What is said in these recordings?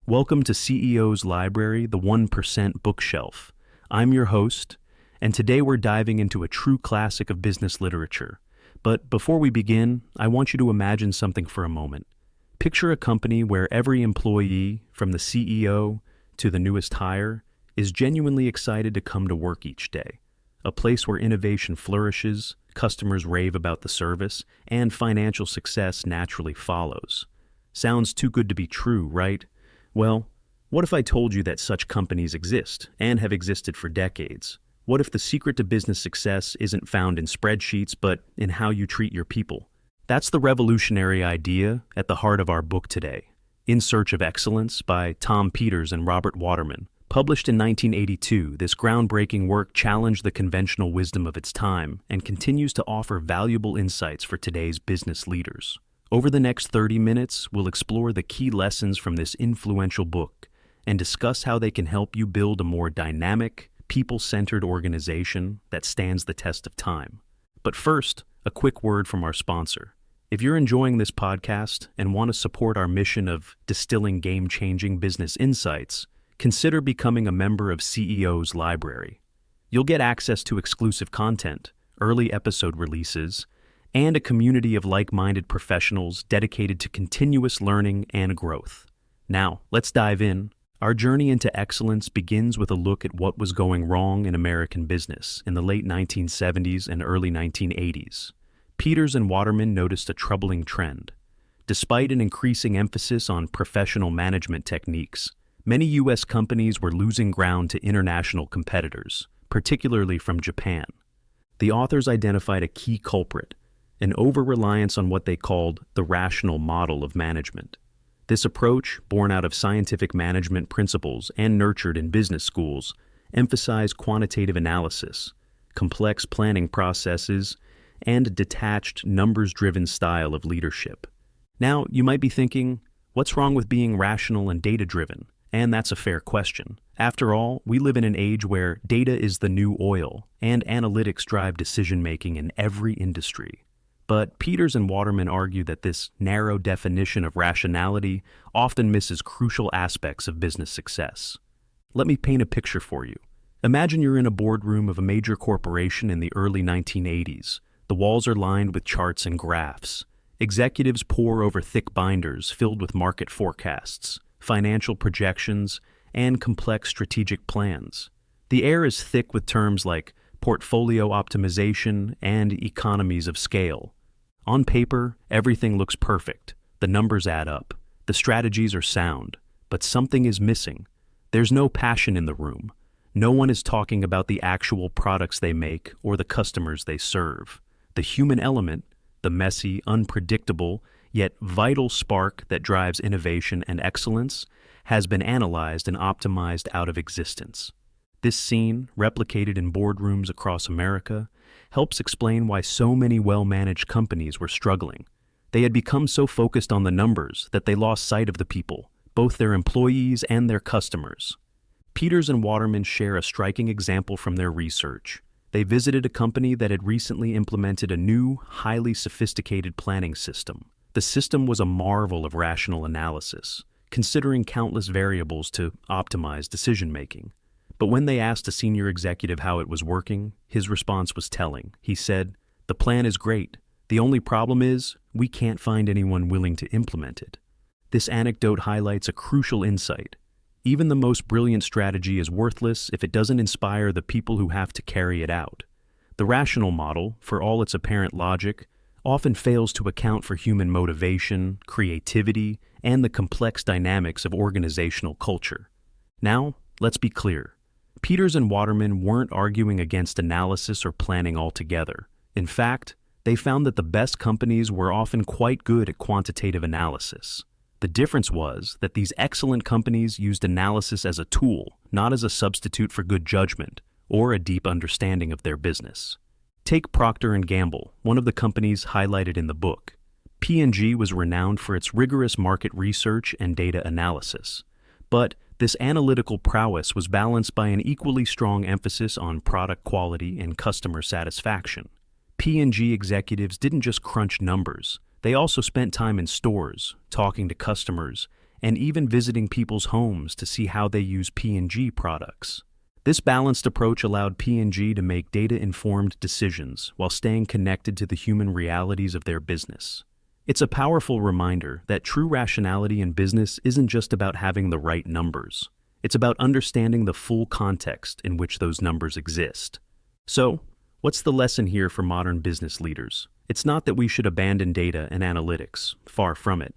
Welcome to CEO's Library, the 1% Bookshelf. I'm your host, and today we're diving into a true classic of business literature. But before we begin, I want you to imagine something for a moment. Picture a company where every employee, from the CEO to the newest hire, is genuinely excited to come to work each day. A place where innovation flourishes, customers rave about the service, and financial success naturally follows. Sounds too good to be true, right? Well, what if I told you that such companies exist and have existed for decades? What if the secret to business success isn't found in spreadsheets, but in how you treat your people? That's the revolutionary idea at the heart of our book today, In Search of Excellence by Tom Peters and Robert Waterman. Published in 1982, this groundbreaking work challenged the conventional wisdom of its time and continues to offer valuable insights for today's business leaders. Over the next 30 minutes, we'll explore the key lessons from this influential book and discuss how they can help you build a more dynamic, people-centered organization that stands the test of time. But first, a quick word from our sponsor. If you're enjoying this podcast and want to support our mission of distilling game-changing business insights, consider becoming a member of CEO's Library. You'll get access to exclusive content, early episode releases, and a community of like-minded professionals dedicated to continuous learning and growth. Now, let's dive in. Our journey into excellence begins with a look at what was going wrong in American business in the late 1970s and early 1980s. Peters and Waterman noticed a troubling trend. Despite an increasing emphasis on professional management techniques, many U.S. companies were losing ground to international competitors, particularly from Japan. The authors identified a key culprit, an over-reliance on what they called the rational model of management. This approach, born out of scientific management principles and nurtured in business schools, emphasized quantitative analysis, complex planning processes, and a detached, numbers-driven style of leadership. Now, you might be thinking, what's wrong with being rational and data-driven? And that's a fair question. After all, we live in an age where data is the new oil, and analytics drive decision-making in every industry. But Peters and Waterman argue that this narrow definition of rationality often misses crucial aspects of business success. Let me paint a picture for you. Imagine you're in a boardroom of a major corporation in the early 1980s. The walls are lined with charts and graphs. Executives pore over thick binders filled with market forecasts, financial projections, and complex strategic plans. The air is thick with terms like portfolio optimization and economies of scale. On paper, everything looks perfect. The numbers add up. The strategies are sound. But something is missing. There's no passion in the room. No one is talking about the actual products they make or the customers they serve. The human element, the messy, unpredictable, yet vital spark that drives innovation and excellence, has been analyzed and optimized out of existence. This scene, replicated in boardrooms across America, helps explain why so many well-managed companies were struggling. They had become so focused on the numbers that they lost sight of the people, both their employees and their customers. Peters and Waterman share a striking example from their research. They visited a company that had recently implemented a new, highly sophisticated planning system. The system was a marvel of rational analysis, considering countless variables to optimize decision-making. But when they asked a senior executive how it was working, his response was telling. He said, "The plan is great. The only problem is, we can't find anyone willing to implement it." This anecdote highlights a crucial insight. Even the most brilliant strategy is worthless if it doesn't inspire the people who have to carry it out. The rational model, for all its apparent logic, often fails to account for human motivation, creativity, and the complex dynamics of organizational culture. Now, let's be clear. Peters and Waterman weren't arguing against analysis or planning altogether. In fact, they found that the best companies were often quite good at quantitative analysis. The difference was that these excellent companies used analysis as a tool, not as a substitute for good judgment or a deep understanding of their business. Take Procter & Gamble, one of the companies highlighted in the book. P&G was renowned for its rigorous market research and data analysis. But this analytical prowess was balanced by an equally strong emphasis on product quality and customer satisfaction. P&G executives didn't just crunch numbers. They also spent time in stores, talking to customers, and even visiting people's homes to see how they use P&G products. This balanced approach allowed P&G to make data-informed decisions while staying connected to the human realities of their business. It's a powerful reminder that true rationality in business isn't just about having the right numbers. It's about understanding the full context in which those numbers exist. So, what's the lesson here for modern business leaders? It's not that we should abandon data and analytics, far from it,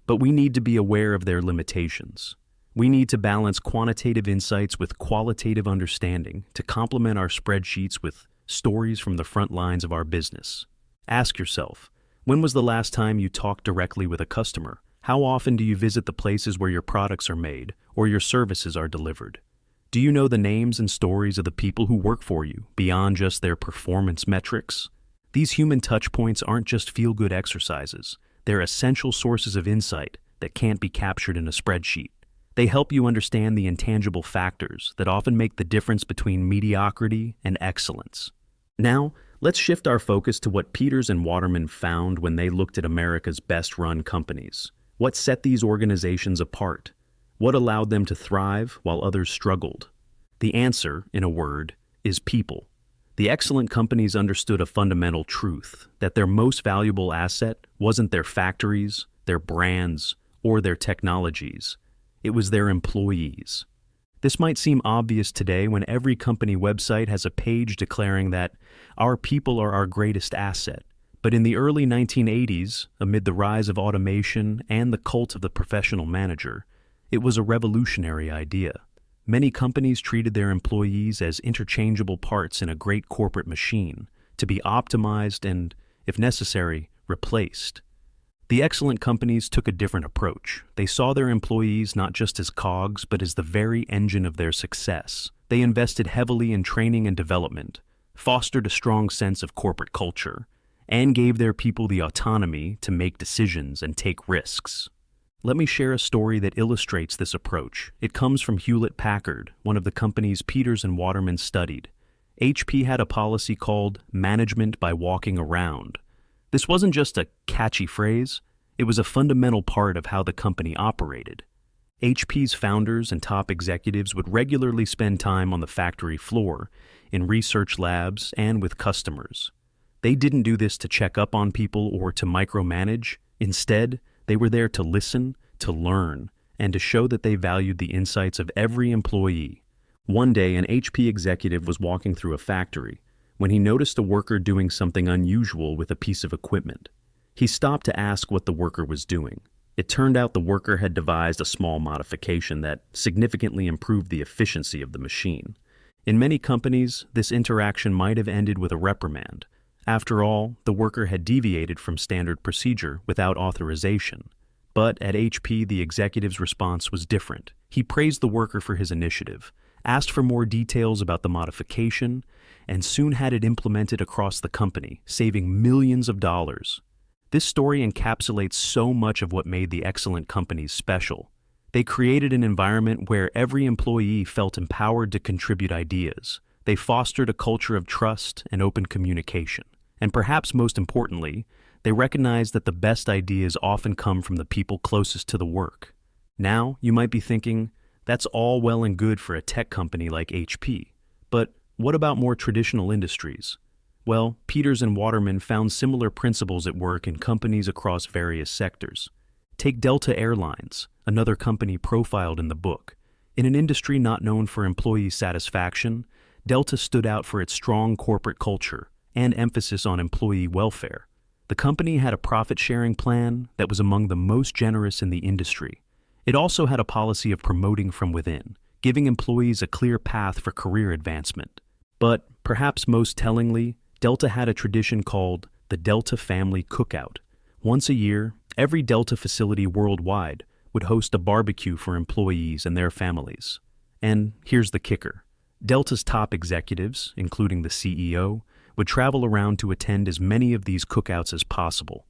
but we need to be aware of their limitations. We need to balance quantitative insights with qualitative understanding to complement our spreadsheets with stories from the front lines of our business. Ask yourself, when was the last time you talked directly with a customer? How often do you visit the places where your products are made or your services are delivered? Do you know the names and stories of the people who work for you beyond just their performance metrics? These human touch points aren't just feel-good exercises. They're essential sources of insight that can't be captured in a spreadsheet. They help you understand the intangible factors that often make the difference between mediocrity and excellence. Now, let's shift our focus to what Peters and Waterman found when they looked at America's best-run companies. What set these organizations apart? What allowed them to thrive while others struggled? The answer, in a word, is people. The excellent companies understood a fundamental truth, that their most valuable asset wasn't their factories, their brands, or their technologies. It was their employees. This might seem obvious today when every company website has a page declaring that our people are our greatest asset. But in the early 1980s, amid the rise of automation and the cult of the professional manager, it was a revolutionary idea. Many companies treated their employees as interchangeable parts in a great corporate machine, to be optimized and, if necessary, replaced. The excellent companies took a different approach. They saw their employees not just as cogs, but as the very engine of their success. They invested heavily in training and development, fostered a strong sense of corporate culture, and gave their people the autonomy to make decisions and take risks. Let me share a story that illustrates this approach. It comes from Hewlett-Packard, one of the companies Peters and Waterman studied. HP had a policy called management by walking around. This wasn't just a catchy phrase, it was a fundamental part of how the company operated. HP's founders and top executives would regularly spend time on the factory floor, in research labs, and with customers. They didn't do this to check up on people or to micromanage. Instead, they were there to listen, to learn, and to show that they valued the insights of every employee. One day, an HP executive was walking through a factory when he noticed a worker doing something unusual with a piece of equipment. He stopped to ask what the worker was doing. It turned out the worker had devised a small modification that significantly improved the efficiency of the machine. In many companies, this interaction might have ended with a reprimand. After all, the worker had deviated from standard procedure without authorization. But at HP, the executive's response was different. He praised the worker for his initiative, asked for more details about the modification, and soon had it implemented across the company, saving millions of dollars. This story encapsulates so much of what made the excellent companies special. They created an environment where every employee felt empowered to contribute ideas. They fostered a culture of trust and open communication. And perhaps most importantly, they recognized that the best ideas often come from the people closest to the work. Now, you might be thinking, that's all well and good for a tech company like HP. But what about more traditional industries? Well, Peters and Waterman found similar principles at work in companies across various sectors. Take Delta Airlines, another company profiled in the book. In an industry not known for employee satisfaction, Delta stood out for its strong corporate culture and emphasis on employee welfare. The company had a profit-sharing plan that was among the most generous in the industry. It also had a policy of promoting from within, giving employees a clear path for career advancement. But perhaps most tellingly, Delta had a tradition called the Delta Family Cookout. Once a year, every Delta facility worldwide would host a barbecue for employees and their families. And here's the kicker. Delta's top executives, including the CEO, would travel around to attend as many of these cookouts as possible.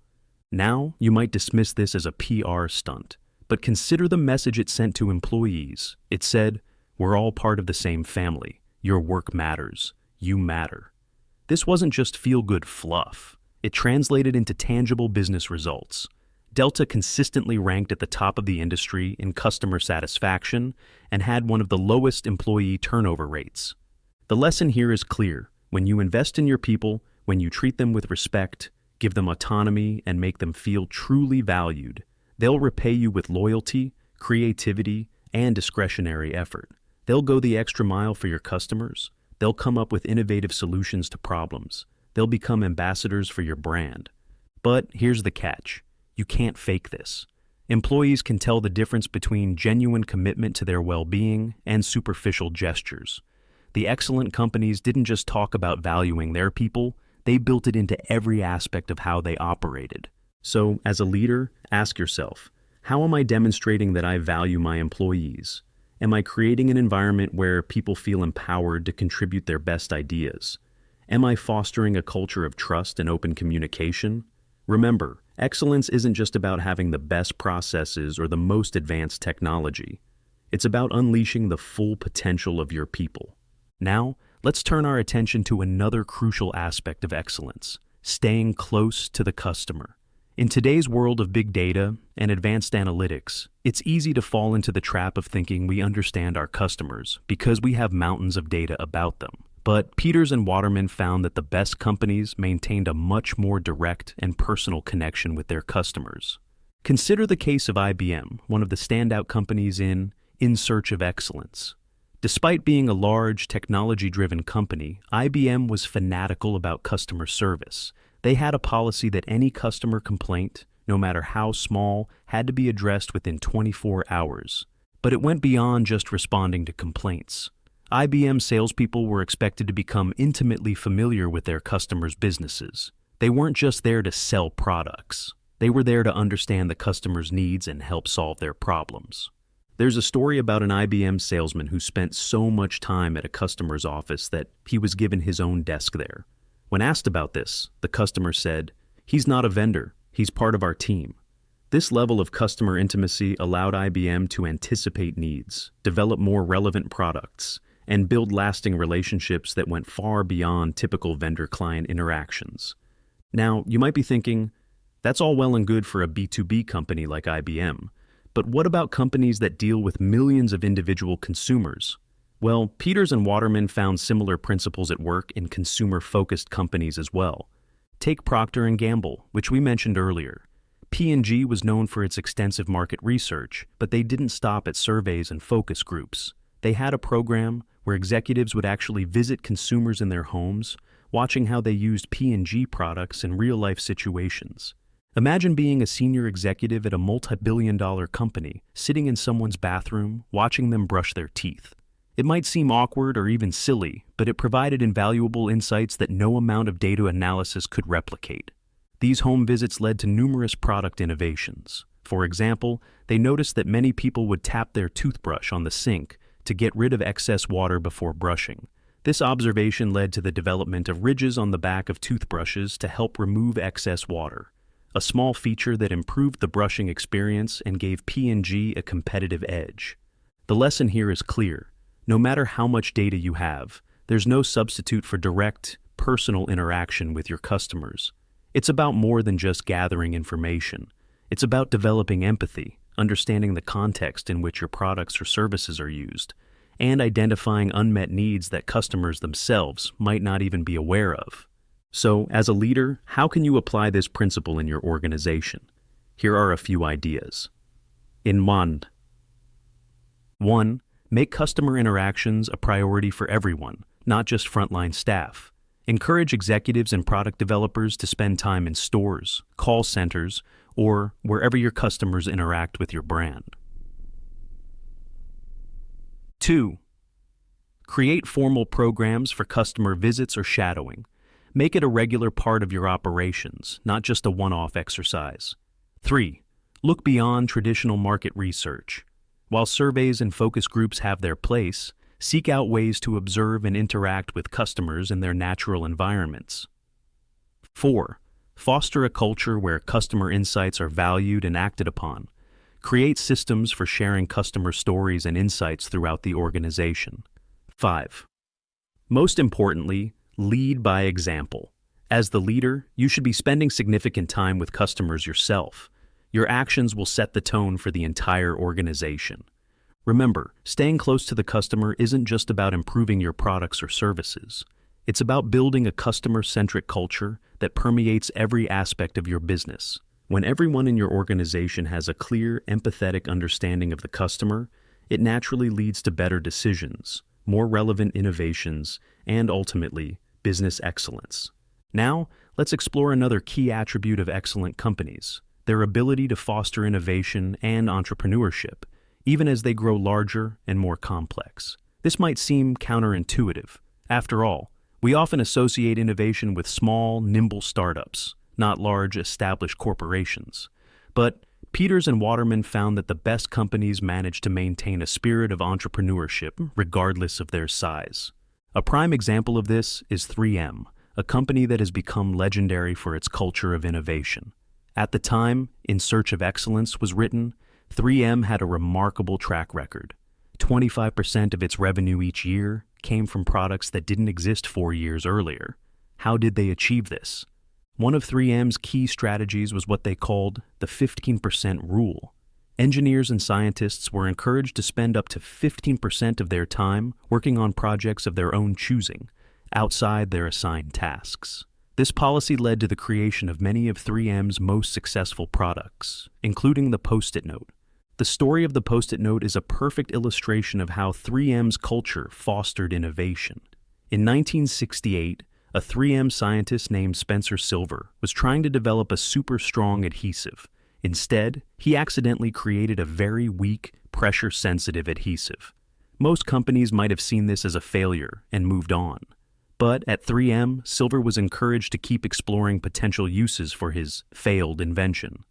Now, you might dismiss this as a PR stunt, but consider the message it sent to employees. It said, "We're all part of the same family. Your work matters. You matter." This wasn't just feel-good fluff. It translated into tangible business results. Delta consistently ranked at the top of the industry in customer satisfaction and had one of the lowest employee turnover rates. The lesson here is clear. When you invest in your people, when you treat them with respect, give them autonomy, and make them feel truly valued, they'll repay you with loyalty, creativity, and discretionary effort. They'll go the extra mile for your customers. They'll come up with innovative solutions to problems. They'll become ambassadors for your brand. But here's the catch. You can't fake this. Employees can tell the difference between genuine commitment to their well-being and superficial gestures. The excellent companies didn't just talk about valuing their people, they built it into every aspect of how they operated. So, as a leader, ask yourself, how am I demonstrating that I value my employees? Am I creating an environment where people feel empowered to contribute their best ideas? Am I fostering a culture of trust and open communication? Remember, excellence isn't just about having the best processes or the most advanced technology. It's about unleashing the full potential of your people. Now, let's turn our attention to another crucial aspect of excellence, staying close to the customer. In today's world of big data and advanced analytics, it's easy to fall into the trap of thinking we understand our customers because we have mountains of data about them. But Peters and Waterman found that the best companies maintained a much more direct and personal connection with their customers. Consider the case of IBM, one of the standout companies in search of excellence. Despite being a large, technology-driven company, IBM was fanatical about customer service. They had a policy that any customer complaint, no matter how small, had to be addressed within 24 hours. But it went beyond just responding to complaints. IBM salespeople were expected to become intimately familiar with their customers' businesses. They weren't just there to sell products. They were there to understand the customer's needs and help solve their problems. There's a story about an IBM salesman who spent so much time at a customer's office that he was given his own desk there. When asked about this, the customer said, "He's not a vendor, he's part of our team." This level of customer intimacy allowed IBM to anticipate needs, develop more relevant products, and build lasting relationships that went far beyond typical vendor-client interactions. Now, you might be thinking, that's all well and good for a B2B company like IBM, but what about companies that deal with millions of individual consumers? Well, Peters and Waterman found similar principles at work in consumer-focused companies as well. Take Procter & Gamble, which we mentioned earlier. P&G was known for its extensive market research, but they didn't stop at surveys and focus groups. They had a program where executives would actually visit consumers in their homes, watching how they used P&G products in real-life situations. Imagine being a senior executive at a multi-billion-dollar company, sitting in someone's bathroom, watching them brush their teeth. It might seem awkward or even silly, but it provided invaluable insights that no amount of data analysis could replicate. These home visits led to numerous product innovations. For example, they noticed that many people would tap their toothbrush on the sink to get rid of excess water before brushing. This observation led to the development of ridges on the back of toothbrushes to help remove excess water, a small feature that improved the brushing experience and gave P&G a competitive edge. The lesson here is clear. No matter how much data you have, there's no substitute for direct, personal interaction with your customers. It's about more than just gathering information. It's about developing empathy, understanding the context in which your products or services are used, and identifying unmet needs that customers themselves might not even be aware of. So, as a leader, how can you apply this principle in your organization? Here are a few ideas. In 1, make customer interactions a priority for everyone, not just frontline staff. Encourage executives and product developers to spend time in stores, call centers, or wherever your customers interact with your brand. 2, create formal programs for customer visits or shadowing. Make it a regular part of your operations, not just a one-off exercise. 3, look beyond traditional market research. While surveys and focus groups have their place, seek out ways to observe and interact with customers in their natural environments. 4, foster a culture where customer insights are valued and acted upon. Create systems for sharing customer stories and insights throughout the organization. 5, most importantly, lead by example. As the leader, you should be spending significant time with customers yourself. Your actions will set the tone for the entire organization. Remember, staying close to the customer isn't just about improving your products or services. It's about building a customer-centric culture that permeates every aspect of your business. When everyone in your organization has a clear, empathetic understanding of the customer, it naturally leads to better decisions, more relevant innovations, and ultimately, business excellence. Now, let's explore another key attribute of excellent companies: their ability to foster innovation and entrepreneurship, even as they grow larger and more complex. This might seem counterintuitive. After all, we often associate innovation with small, nimble startups, not large, established corporations. But Peters and Waterman found that the best companies manage to maintain a spirit of entrepreneurship regardless of their size. A prime example of this is 3M, a company that has become legendary for its culture of innovation. At the time In Search of Excellence was written, 3M had a remarkable track record. 25% of its revenue each year came from products that didn't exist 4 years earlier. How did they achieve this? One of 3M's key strategies was what they called the 15% rule. Engineers and scientists were encouraged to spend up to 15% of their time working on projects of their own choosing, outside their assigned tasks. This policy led to the creation of many of 3M's most successful products, including the Post-it note. The story of the Post-it note is a perfect illustration of how 3M's culture fostered innovation. In 1968, a 3M scientist named Spencer Silver was trying to develop a super strong adhesive. Instead, he accidentally created a very weak, pressure-sensitive adhesive. Most companies might have seen this as a failure and moved on. But at 3M, Silver was encouraged to keep exploring potential uses for his failed invention.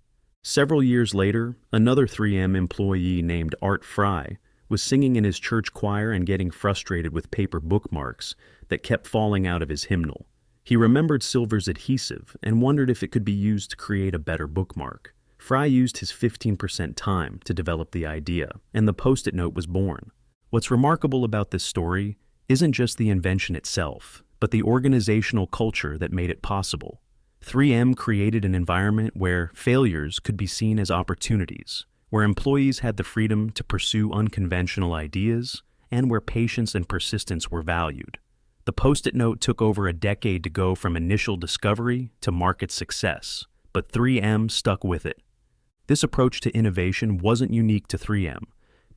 Several years later, another 3M employee named Art Fry was singing in his church choir and getting frustrated with paper bookmarks that kept falling out of his hymnal. He remembered Silver's adhesive and wondered if it could be used to create a better bookmark. Fry used his 15% time to develop the idea, and the Post-it note was born. What's remarkable about this story isn't just the invention itself, but the organizational culture that made it possible. 3M created an environment where failures could be seen as opportunities, where employees had the freedom to pursue unconventional ideas, and where patience and persistence were valued. The Post-it note took over a decade to go from initial discovery to market success, but 3M stuck with it. This approach to innovation wasn't unique to 3M.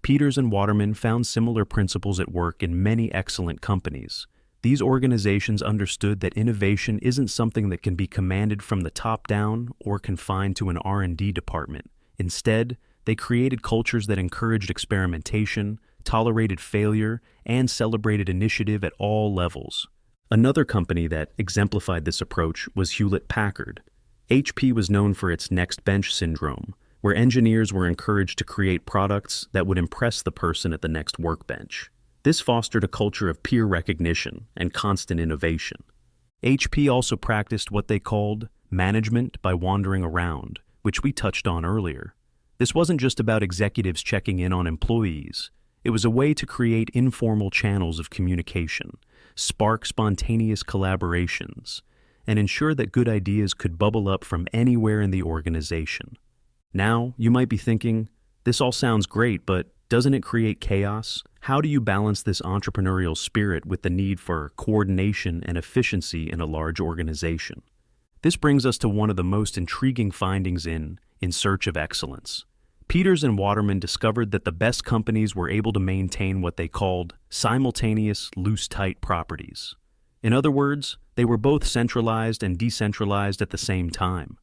Peters and Waterman found similar principles at work in many excellent companies. These organizations understood that innovation isn't something that can be commanded from the top down or confined to an R&D department. Instead, they created cultures that encouraged experimentation, tolerated failure, and celebrated initiative at all levels. Another company that exemplified this approach was Hewlett-Packard. HP was known for its next bench syndrome, where engineers were encouraged to create products that would impress the person at the next workbench. This fostered a culture of peer recognition and constant innovation. HP also practiced what they called management by wandering around, which we touched on earlier. This wasn't just about executives checking in on employees. It was a way to create informal channels of communication, spark spontaneous collaborations, and ensure that good ideas could bubble up from anywhere in the organization. Now, you might be thinking, this all sounds great, but doesn't it create chaos? How do you balance this entrepreneurial spirit with the need for coordination and efficiency in a large organization? This brings us to one of the most intriguing findings in Search of Excellence. Peters and Waterman discovered that the best companies were able to maintain what they called simultaneous loose-tight properties. In other words, they were both centralized and decentralized at the same time.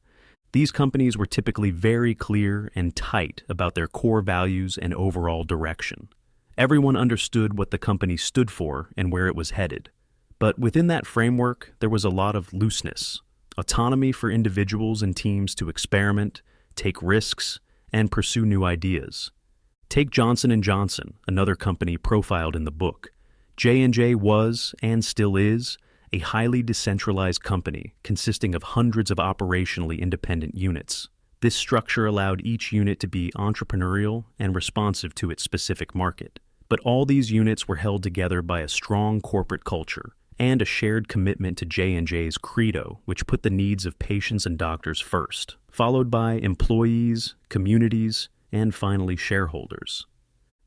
These companies were typically very clear and tight about their core values and overall direction. Everyone understood what the company stood for and where it was headed. But within that framework, there was a lot of looseness, autonomy for individuals and teams to experiment, take risks, and pursue new ideas. Take Johnson & Johnson, another company profiled in the book. J&J was, and still is, a highly decentralized company consisting of hundreds of operationally independent units. This structure allowed each unit to be entrepreneurial and responsive to its specific market. But all these units were held together by a strong corporate culture and a shared commitment to J&J's credo, which put the needs of patients and doctors first, followed by employees, communities, and finally shareholders.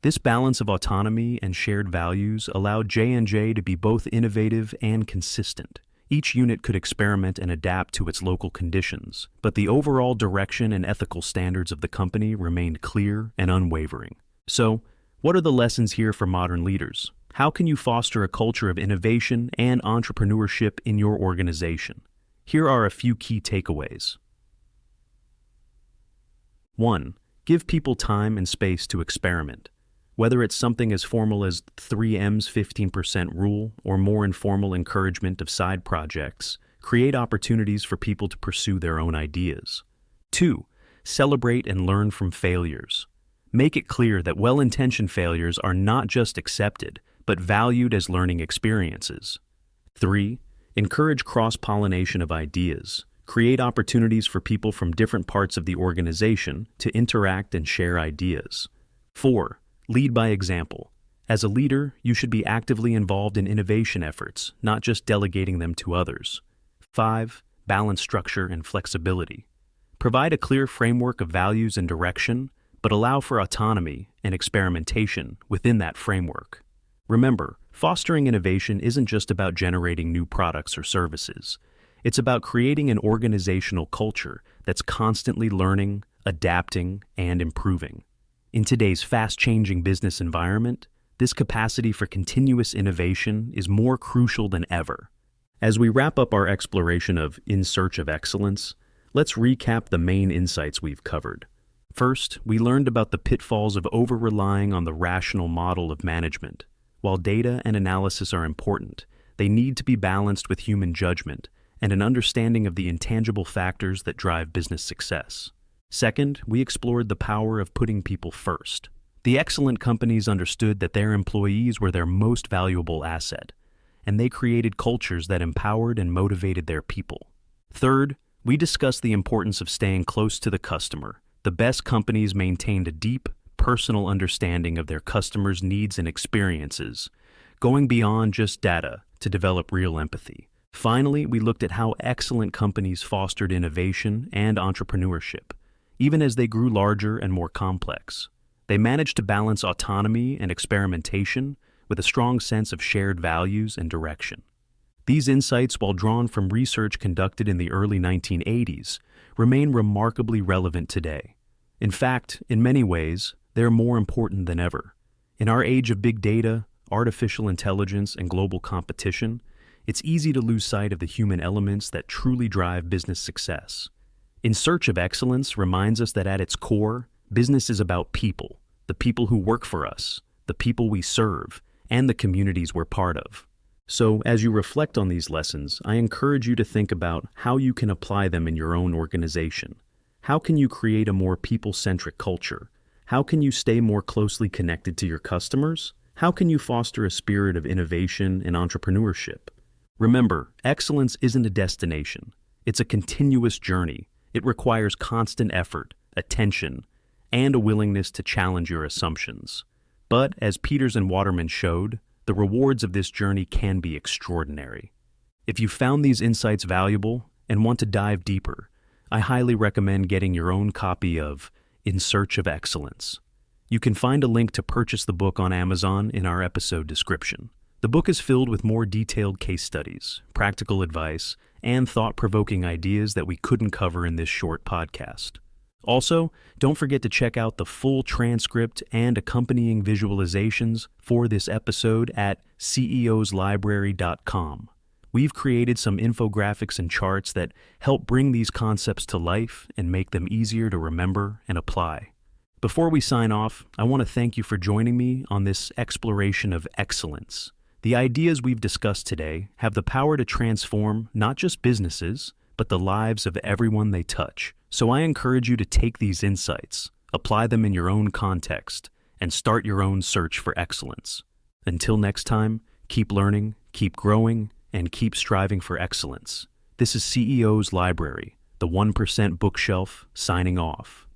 This balance of autonomy and shared values allowed J&J to be both innovative and consistent. Each unit could experiment and adapt to its local conditions, but the overall direction and ethical standards of the company remained clear and unwavering. So, what are the lessons here for modern leaders? How can you foster a culture of innovation and entrepreneurship in your organization? Here are a few key takeaways. 1. Give people time and space to experiment. Whether it's something as formal as 3M's 15% rule or more informal encouragement of side projects, create opportunities for people to pursue their own ideas. 2. Celebrate and learn from failures. Make it clear that well-intentioned failures are not just accepted, but valued as learning experiences. 3. Encourage cross-pollination of ideas. Create opportunities for people from different parts of the organization to interact and share ideas. 4. Lead by example. As a leader, you should be actively involved in innovation efforts, not just delegating them to others. 5. Balance structure and flexibility. Provide a clear framework of values and direction, but allow for autonomy and experimentation within that framework. Remember, fostering innovation isn't just about generating new products or services. It's about creating an organizational culture that's constantly learning, adapting, and improving. In today's fast-changing business environment, this capacity for continuous innovation is more crucial than ever. As we wrap up our exploration of In Search of Excellence, let's recap the main insights we've covered. First, we learned about the pitfalls of over-relying on the rational model of management. While data and analysis are important, they need to be balanced with human judgment and an understanding of the intangible factors that drive business success. Second, we explored the power of putting people first. The excellent companies understood that their employees were their most valuable asset, and they created cultures that empowered and motivated their people. Third, we discussed the importance of staying close to the customer. The best companies maintained a deep, personal understanding of their customers' needs and experiences, going beyond just data to develop real empathy. Finally, we looked at how excellent companies fostered innovation and entrepreneurship. Even as they grew larger and more complex, they managed to balance autonomy and experimentation with a strong sense of shared values and direction. These insights, while drawn from research conducted in the early 1980s, remain remarkably relevant today. In fact, in many ways, they're more important than ever. In our age of big data, artificial intelligence, and global competition, it's easy to lose sight of the human elements that truly drive business success. In Search of Excellence reminds us that at its core, business is about people, the people who work for us, the people we serve, and the communities we're part of. So, as you reflect on these lessons, I encourage you to think about how you can apply them in your own organization. How can you create a more people-centric culture? How can you stay more closely connected to your customers? How can you foster a spirit of innovation and entrepreneurship? Remember, excellence isn't a destination. It's a continuous journey. It requires constant effort, attention, and a willingness to challenge your assumptions. But, as Peters and Waterman showed, the rewards of this journey can be extraordinary. If you found these insights valuable and want to dive deeper, I highly recommend getting your own copy of In Search of Excellence. You can find a link to purchase the book on Amazon in our episode description. The book is filled with more detailed case studies, practical advice, and thought-provoking ideas that we couldn't cover in this short podcast. Also, don't forget to check out the full transcript and accompanying visualizations for this episode at ceoslibrary.com. We've created some infographics and charts that help bring these concepts to life and make them easier to remember and apply. Before we sign off, I want to thank you for joining me on this exploration of excellence. The ideas we've discussed today have the power to transform not just businesses, but the lives of everyone they touch. So I encourage you to take these insights, apply them in your own context, and start your own search for excellence. Until next time, keep learning, keep growing, and keep striving for excellence. This is CEO's Library, the 1% bookshelf, signing off.